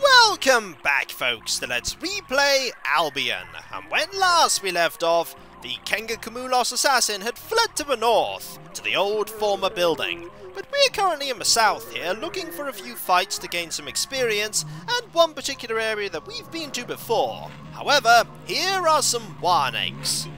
Welcome back, folks, to Let's Replay Albion. And when last we left off, the Kengakumulus assassin had fled to the north, to the old former building. But we're currently in the south here, looking for a few fights to gain some experience, and one particular area that we've been to before. However, here are some Warnakes.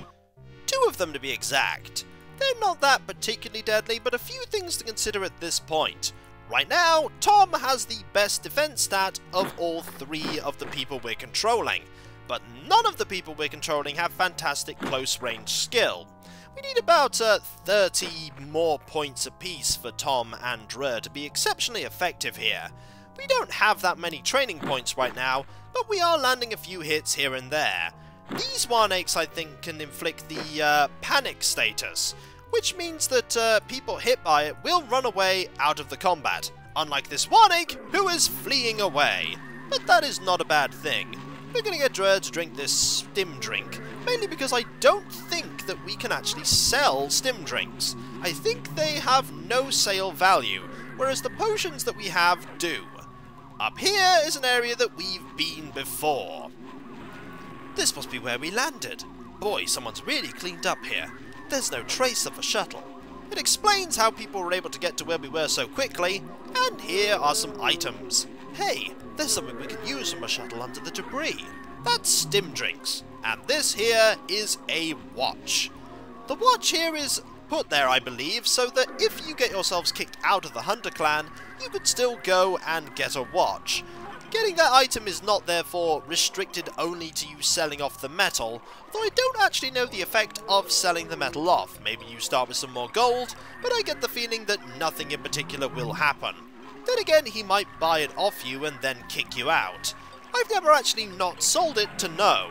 2 of them to be exact. They're not that particularly deadly, but a few things to consider at this point. Right now, Tom has the best defense stat of all 3 of the people we're controlling, but none of the people we're controlling have fantastic close range skill. We need about 30 more points apiece for Tom and Drirr to be exceptionally effective here. We don't have that many training points right now, but we are landing a few hits here and there. These Warnakes, I think, can inflict the panic status, which means that people hit by it will run away out of the combat, unlike this Warnake, who is fleeing away. But that is not a bad thing. We're going to get Drirr to drink this stim drink, mainly because I don't think that we can actually sell stim drinks. I think they have no sale value, whereas the potions that we have do. Up here is an area that we've been before. This must be where we landed. Boy, someone's really cleaned up here. There's no trace of a shuttle. It explains how people were able to get to where we were so quickly, and here are some items. Hey, there's something we can use from a shuttle under the debris. That's stim drinks, and this here is a watch. The watch here is put there, I believe, so that if you get yourselves kicked out of the Hunter clan, you could still go and get a watch. Getting that item is not therefore restricted only to you selling off the metal, though I don't actually know the effect of selling the metal off. Maybe you start with some more gold, but I get the feeling that nothing in particular will happen. Then again, he might buy it off you and then kick you out. I've never actually not sold it to know.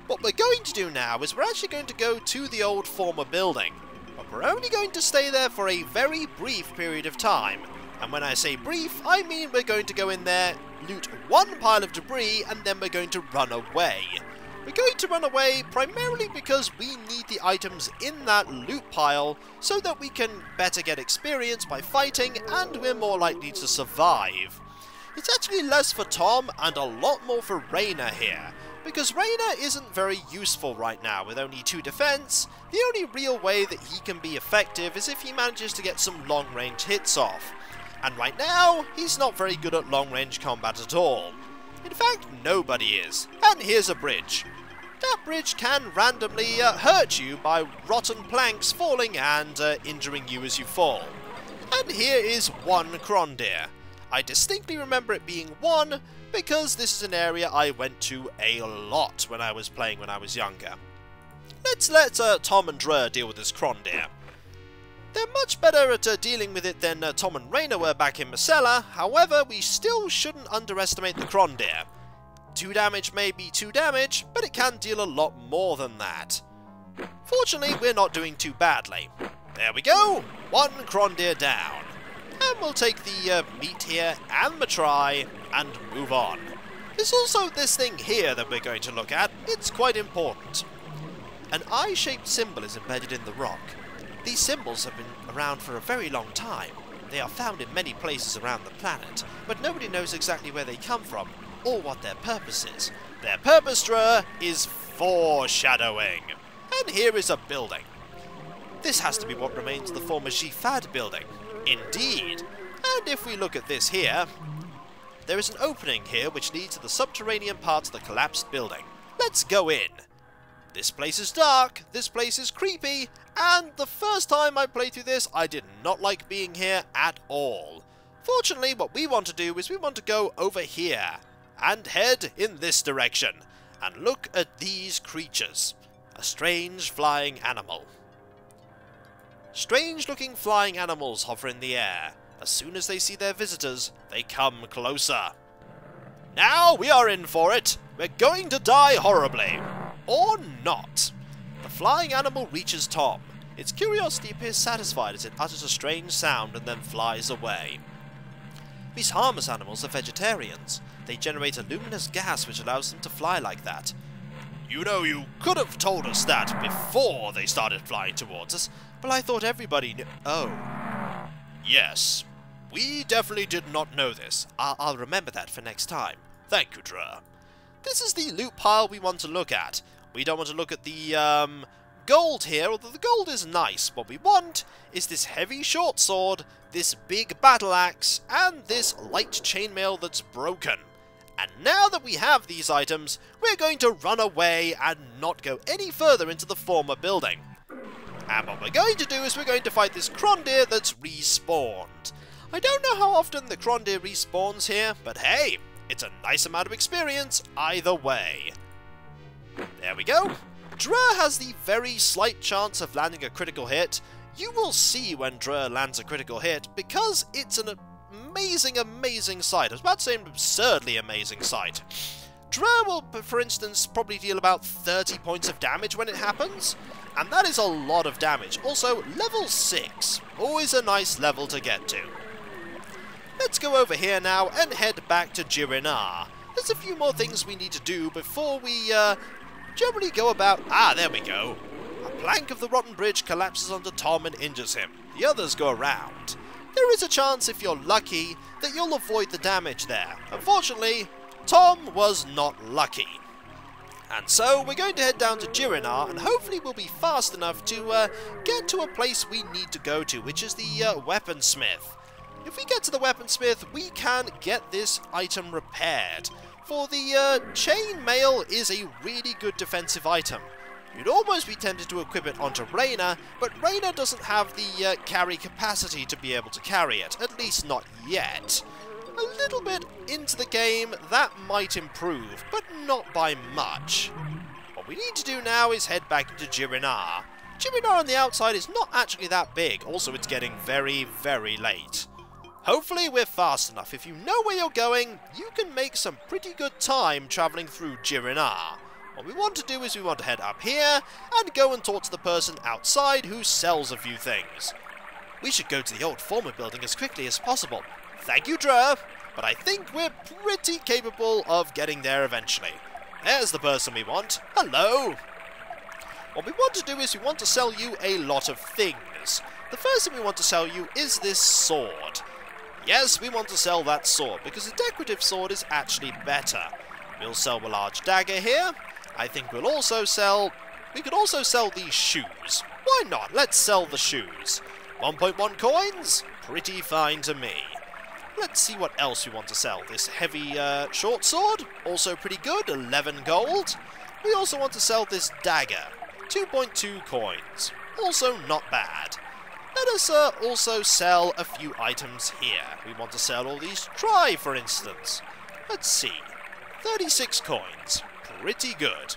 What we're going to do now is we're actually going to go to the old former building, but we're only going to stay there for a very brief period of time. And when I say brief, I mean we're going to go in there, loot one pile of debris, and then we're going to run away. We're going to run away primarily because we need the items in that loot pile so that we can better get experience by fighting, and we're more likely to survive. It's actually less for Tom and a lot more for Reyna here, because Reyna isn't very useful right now with only 2 defense. The only real way that he can be effective is if he manages to get some long range hits off. And right now, he's not very good at long-range combat at all. In fact, nobody is. And here's a bridge. That bridge can randomly hurt you by rotten planks falling and injuring you as you fall. And here is 1 Krondir. I distinctly remember it being 1 because this is an area I went to a lot when I was playing when I was younger. Let's let Tom and Drirr deal with this Krondir. They're much better at dealing with it than Tom and Reyna were back in Marcella. However, we still shouldn't underestimate the Krondir. 2 damage may be 2 damage, but it can deal a lot more than that. Fortunately, we're not doing too badly. There we go, 1 Krondir down. And we'll take the meat here and the try and move on. There's also this thing here that we're going to look at. It's quite important. An eye-shaped symbol is embedded in the rock. These symbols have been around for a very long time. They are found in many places around the planet, but nobody knows exactly where they come from, or what their purpose is. Their purpose, Drirr, is foreshadowing. And here is a building. This has to be what remains of the former Jifad building. Indeed. And if we look at this here, there is an opening here which leads to the subterranean parts of the collapsed building. Let's go in. This place is dark, this place is creepy, and the first time I played through this, I did not like being here at all. Fortunately, what we want to do is we want to go over here, and head in this direction, and look at these creatures. A strange flying animal. Strange-looking flying animals hover in the air. As soon as they see their visitors, they come closer. Now we are in for it! We're going to die horribly! Or not. The flying animal reaches Tom. Its curiosity appears satisfied as it utters a strange sound and then flies away. These harmless animals are vegetarians. They generate a luminous gas which allows them to fly like that. You know, you could have told us that before they started flying towards us, but I thought everybody knew. Oh. Yes. We definitely did not know this. I'll remember that for next time. Thank you, Drirr. This is the loot pile we want to look at. We don't want to look at the, gold here, although the gold is nice. What we want is this heavy short sword, this big battle axe, and this light chainmail that's broken. And now that we have these items, we're going to run away and not go any further into the former building. And what we're going to do is we're going to fight this Krondir that's respawned. I don't know how often the Krondir respawns here, but hey, it's a nice amount of experience either way. There we go. Drirr has the very slight chance of landing a critical hit. You will see when Drirr lands a critical hit, because it's an amazing sight. I was about to say an absurdly amazing sight. Drirr will, for instance, probably deal about 30 points of damage when it happens, and that is a lot of damage. Also, level 6, always a nice level to get to. Let's go over here now and head back to Drirr. There's a few more things we need to do before we generally go about... Ah, there we go. A plank of the rotten bridge collapses onto Tom and injures him. The others go around. There is a chance, if you're lucky, that you'll avoid the damage there. Unfortunately, Tom was not lucky. And so, we're going to head down to Drirr, and hopefully we'll be fast enough to get to a place we need to go to, which is the weaponsmith. If we get to the weaponsmith, we can get this item repaired. For the chainmail is a really good defensive item. You'd almost be tempted to equip it onto Reyna, but Reyna doesn't have the carry capacity to be able to carry it, at least not yet. A little bit into the game, that might improve, but not by much. What we need to do now is head back to Drirr. Drirr on the outside is not actually that big, also it's getting very late. Hopefully we're fast enough. If you know where you're going, you can make some pretty good time travelling through Drirr. What we want to do is we want to head up here and go and talk to the person outside who sells a few things. We should go to the old former building as quickly as possible. Thank you, Drirr, but I think we're pretty capable of getting there eventually. There's the person we want. Hello! What we want to do is we want to sell you a lot of things. The first thing we want to sell you is this sword. Yes, we want to sell that sword, because a decorative sword is actually better. We'll sell a large dagger here. I think we'll also sell... We could also sell these shoes. Why not? Let's sell the shoes. 1.1 coins? Pretty fine to me. Let's see what else we want to sell. This heavy short sword? Also pretty good, 11 gold. We also want to sell this dagger. 2.2 coins. Also not bad. Let us also sell a few items here. We want to sell all these try, for instance. Let's see. 36 coins. Pretty good.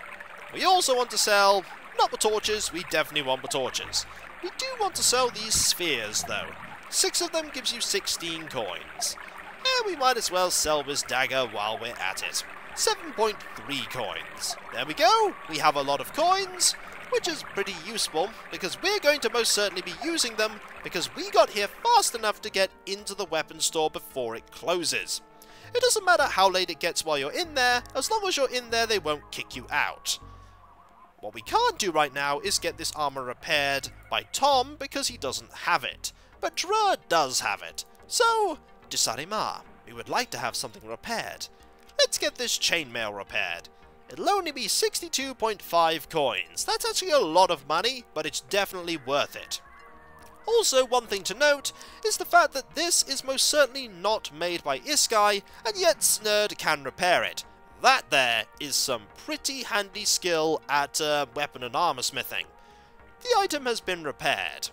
We also want to sell... Not the torches, we definitely want the torches. We do want to sell these spheres, though. 6 of them gives you 16 coins. And we might as well sell this dagger while we're at it. 7.3 coins. There we go. We have a lot of coins, which is pretty useful, because we're going to most certainly be using them, because we got here fast enough to get into the weapons store before it closes. It doesn't matter how late it gets while you're in there, as long as you're in there they won't kick you out. What we can't do right now is get this armor repaired by Tom, because he doesn't have it. But Drirr does have it. So, Drirr, we would like to have something repaired. Let's get this chainmail repaired. It'll only be 62.5 coins. That's actually a lot of money, but it's definitely worth it. Also, one thing to note is the fact that this is most certainly not made by Iskai, and yet Snurd can repair it. That there is some pretty handy skill at weapon and armor smithing. The item has been repaired.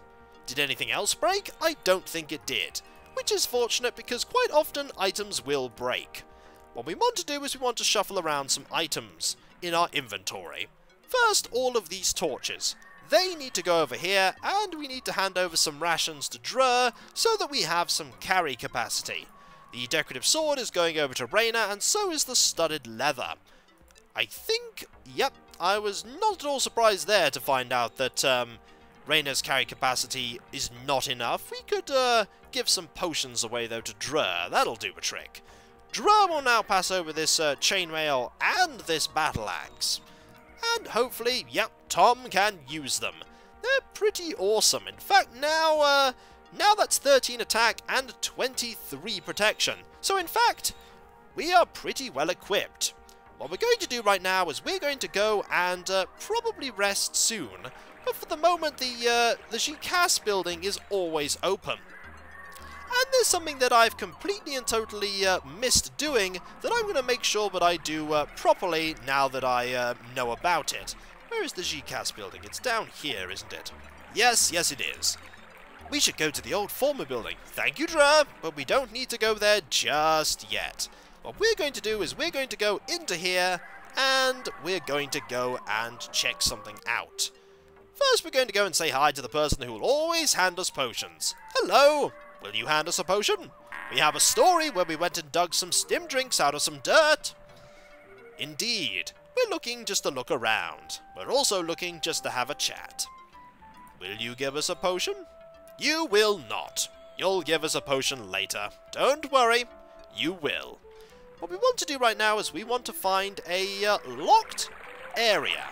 Did anything else break? I don't think it did, which is fortunate because quite often items will break. What we want to do is we want to shuffle around some items in our inventory. First, all of these torches. They need to go over here, and we need to hand over some rations to Drirr so that we have some carry capacity. The decorative sword is going over to Reyna, and so is the studded leather. I think, yep, I was not at all surprised there to find out that Reyna's carry capacity is not enough. We could give some potions away though to Drirr, that'll do a trick. Drirr will now pass over this chainmail and this battle axe. And hopefully, yep, Tom can use them. They're pretty awesome. In fact, now Now that's 13 attack and 23 protection. So in fact, we are pretty well equipped. What we're going to do right now is we're going to go and probably rest soon. But for the moment, the Kikoskia building is always open. And there's something that I've completely and totally missed doing that I'm going to make sure that I do properly now that I know about it. Where is the Kikoskia building? It's down here, isn't it? Yes, yes it is. We should go to the old former building. Thank you, Drirr, but we don't need to go there just yet. What we're going to do is we're going to go into here, and we're going to go and check something out. First, we're going to go and say hi to the person who will always hand us potions. Hello! Will you hand us a potion? We have a story where we went and dug some stim drinks out of some dirt. Indeed. We're looking just to look around. We're also looking just to have a chat. Will you give us a potion? You will not. You'll give us a potion later. Don't worry. You will. What we want to do right now is we want to find a locked area.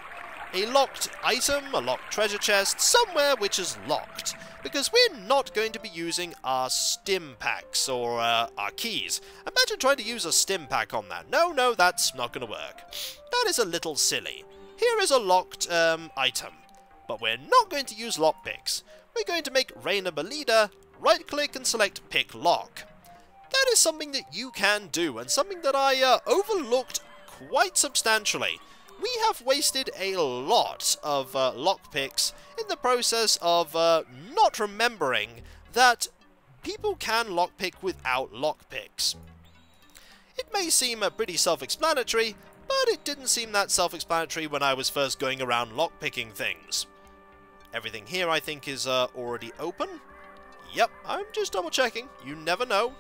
A locked item, a locked treasure chest, somewhere which is locked. Because we're not going to be using our stim packs or our keys. Imagine trying to use a stim pack on that. No, that's not going to work. That is a little silly. Here is a locked item. But we're not going to use lockpicks. We're going to make Raina Belida, right-click and select Pick Lock. That is something that you can do, and something that I overlooked quite substantially. We have wasted a lot of lockpicks in the process of not remembering that people can lockpick without lockpicks. It may seem pretty self-explanatory, but it didn't seem that self-explanatory when I was first going around lockpicking things. Everything here, I think, is already open. Yep, I'm just double-checking. You never know.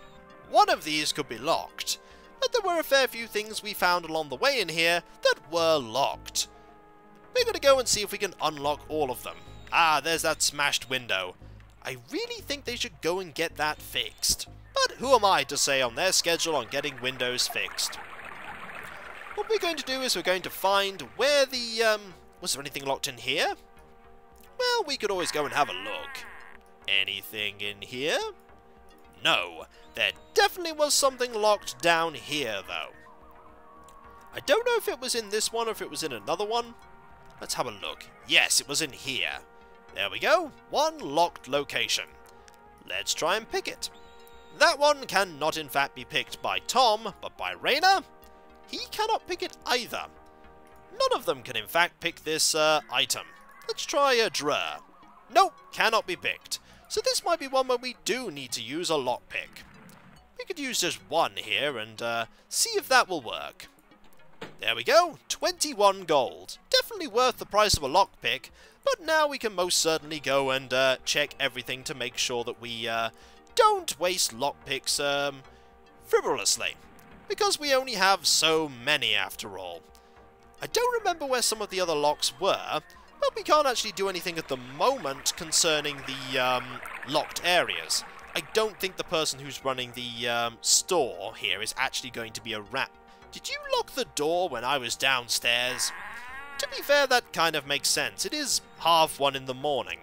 One of these could be locked. But there were a fair few things we found along the way in here that were locked. We're going to go and see if we can unlock all of them. Ah, there's that smashed window. I really think they should go and get that fixed. But who am I to say on their schedule on getting windows fixed? What we're going to do is we're going to find where the, was there anything locked in here? Well, we could always go and have a look. Anything in here? No. There definitely was something locked down here, though. I don't know if it was in this one or if it was in another one. Let's have a look. Yes, it was in here. There we go. One locked location. Let's try and pick it. That one cannot in fact be picked by Tom, but by Raina, he cannot pick it either. None of them can in fact pick this item. Let's try a Drirr. Nope, cannot be picked. So this might be one where we do need to use a lockpick. We could use just one here and see if that will work. There we go, 21 gold. Definitely worth the price of a lockpick, but now we can most certainly go and check everything to make sure that we don't waste lockpicks frivolously. Because we only have so many after all. I don't remember where some of the other locks were, but we can't actually do anything at the moment concerning the locked areas. I don't think the person who's running the store here is actually going to be a rat. Did you lock the door when I was downstairs? To be fair, that kind of makes sense. It is 1:30 in the morning.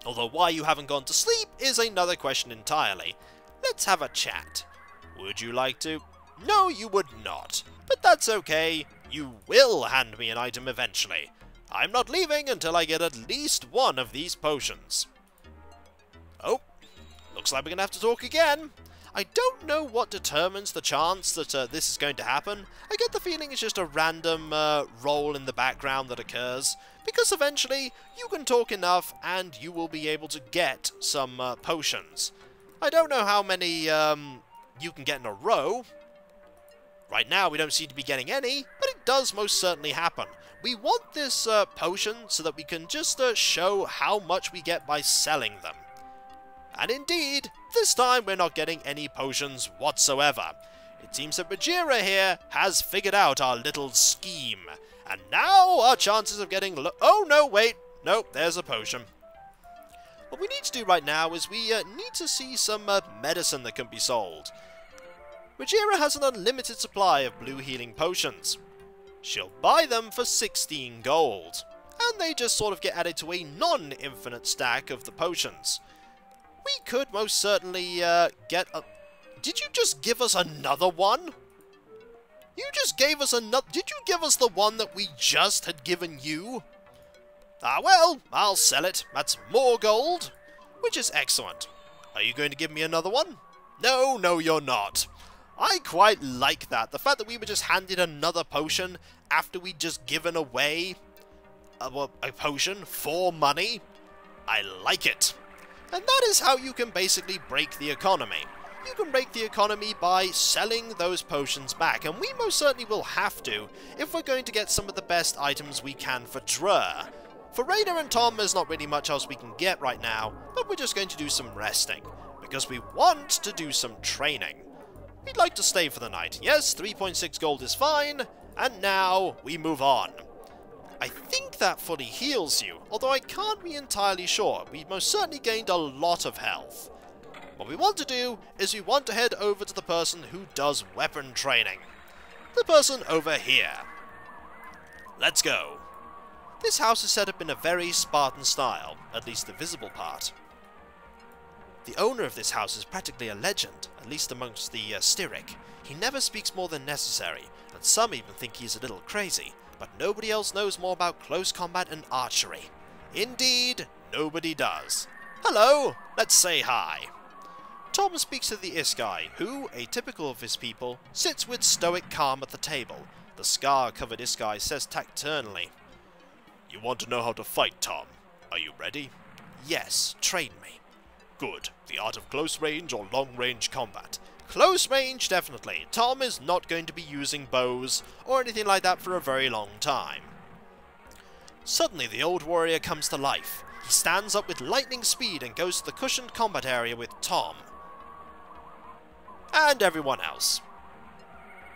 Although why you haven't gone to sleep is another question entirely. Let's have a chat. Would you like to? No, you would not. But that's okay. You will hand me an item eventually. I'm not leaving until I get at least one of these potions. Oh, looks like we're going to have to talk again. I don't know what determines the chance that this is going to happen. I get the feeling it's just a random roll in the background that occurs. Because eventually, you can talk enough and you will be able to get some potions. I don't know how many you can get in a row. Right now, we don't seem to be getting any, but it does most certainly happen. We want this potion so that we can just show how much we get by selling them. And indeed, this time we're not getting any potions whatsoever. It seems that Bajira here has figured out our little scheme. And now our chances of getting oh no, wait. Nope, there's a potion. What we need to do right now is we need to see some medicine that can be sold. Bajira has an unlimited supply of blue healing potions. She'll buy them for 16 gold. And they just sort of get added to a non-infinite stack of the potions. we could most certainly get a... Did you just give us another one? You just gave us another... Did you give us the one that we just had given you? Ah, well, I'll sell it. That's more gold, which is excellent. Are you going to give me another one? No, no, you're not. I quite like that. The fact that we were just handed another potion after we'd just given away a potion for money. I like it. And that is how you can basically break the economy. You can break the economy by selling those potions back, and we most certainly will have to if we're going to get some of the best items we can for Drirr. For Raina and Tom, there's not really much else we can get right now, but we're just going to do some resting, because we want to do some training. We'd like to stay for the night. Yes, 3.6 gold is fine, and now we move on. I think that fully heals you, although I can't be entirely sure. We most certainly gained a lot of health. What we want to do is we want to head over to the person who does weapon training. The person over here. Let's go. This house is set up in a very Spartan style, at least the visible part. The owner of this house is practically a legend, at least amongst the Styric. He never speaks more than necessary, and some even think he's a little crazy, but nobody else knows more about close combat and archery. Indeed, nobody does. Hello, let's say hi. Tom speaks to the Iskai, who, atypical of his people, sits with stoic calm at the table. The scar-covered Iskai says tacturnally, "You want to know how to fight, Tom? Are you ready?" "Yes, train me." "Good. The art of close range or long range combat?" "Close range, definitely. Tom is not going to be using bows or anything like that for a very long time." Suddenly the old warrior comes to life. He stands up with lightning speed and goes to the cushioned combat area with Tom. And everyone else.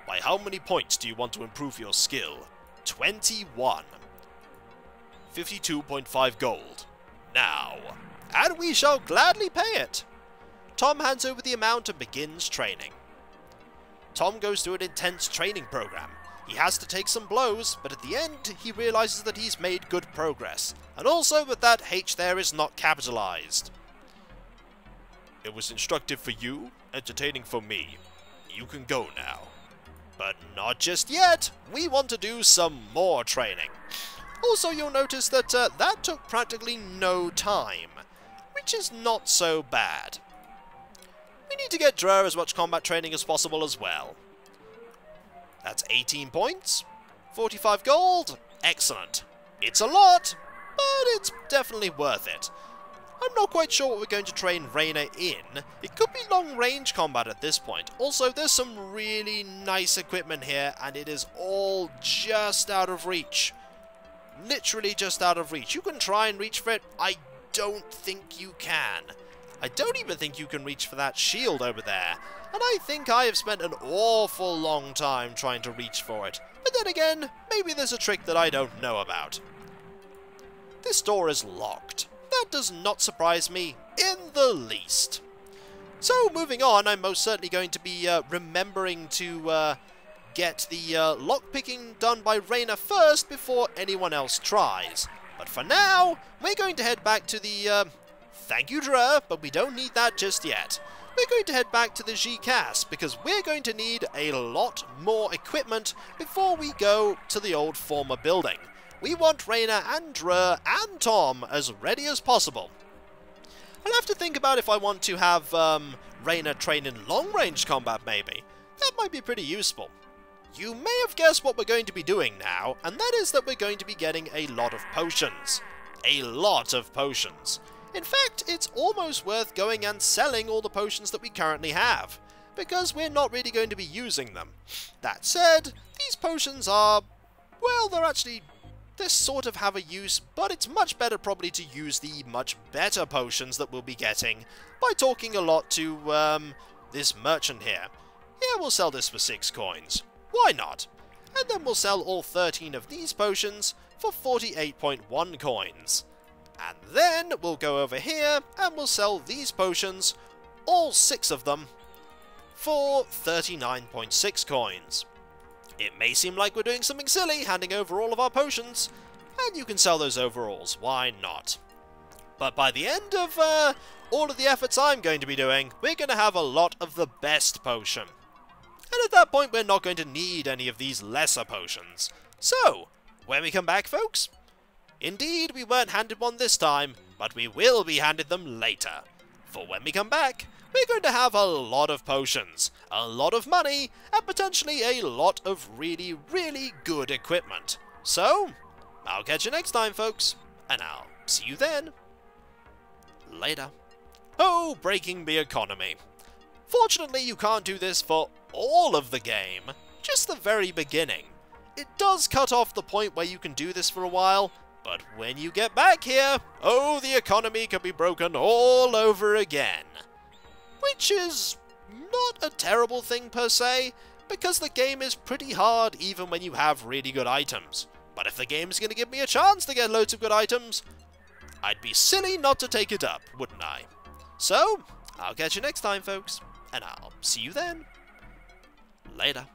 "By how many points do you want to improve your skill?" 21. 52.5 gold. Now. And we shall gladly pay it. Tom hands over the amount and begins training. Tom goes through an intense training program. He has to take some blows, but at the end he realizes that he's made good progress, and also that H there is not capitalized. "It was instructive for you, entertaining for me. You can go now." But not just yet. We want to do some more training. Also, you'll notice that that took practically no time, which is not so bad. We need to get Drirr as much combat training as possible as well. That's 18 points, 45 gold, excellent. It's a lot, but it's definitely worth it. I'm not quite sure what we're going to train Raina in. It could be long-range combat at this point. Also, there's some really nice equipment here, and it is all just out of reach. Literally just out of reach. You can try and reach for it. I don't think you can. I don't even think you can reach for that shield over there. And I think I have spent an awful long time trying to reach for it. But then again, maybe there's a trick that I don't know about. This door is locked. That does not surprise me in the least. So, moving on, I'm most certainly going to be remembering to get the lockpicking done by Raina first before anyone else tries. But for now, we're going to head back to the... thank you, Drirr, but we don't need that just yet. We're going to head back to the Gcas, because we're going to need a lot more equipment before we go to the old former building. We want Raina and Drirr and Tom as ready as possible. I'll have to think about if I want to have Raina train in long-range combat, maybe. That might be pretty useful. You may have guessed what we're going to be doing now, and that is that we're going to be getting a lot of potions. A lot of potions. In fact, it's almost worth going and selling all the potions that we currently have, because we're not really going to be using them. That said, these potions are, well, they sort of have a use, but it's much better probably to use the much better potions that we'll be getting by talking a lot to this merchant here. Yeah, we'll sell this for 6 coins. Why not? And then we'll sell all 13 of these potions for 48.1 coins. And then we'll go over here and we'll sell these potions, all 6 of them, for 39.6 coins. It may seem like we're doing something silly, handing over all of our potions, and you can sell those overalls, why not? But by the end of all of the efforts I'm going to be doing, we're going to have a lot of the best potion. And at that point, we're not going to need any of these lesser potions. So, when we come back, folks, indeed, we weren't handed one this time, but we will be handed them later. For when we come back, we're going to have a lot of potions, a lot of money, and potentially a lot of really, really good equipment. So, I'll catch you next time, folks, and I'll see you then. Later. Oh, breaking the economy. Fortunately, you can't do this for all of the game, just the very beginning. It does cut off the point where you can do this for a while, but when you get back here, oh, the economy can be broken all over again. Which is not a terrible thing per se, because the game is pretty hard even when you have really good items. But if the game's going to give me a chance to get loads of good items, I'd be silly not to take it up, wouldn't I? So, I'll catch you next time, folks, and I'll see you then. Later.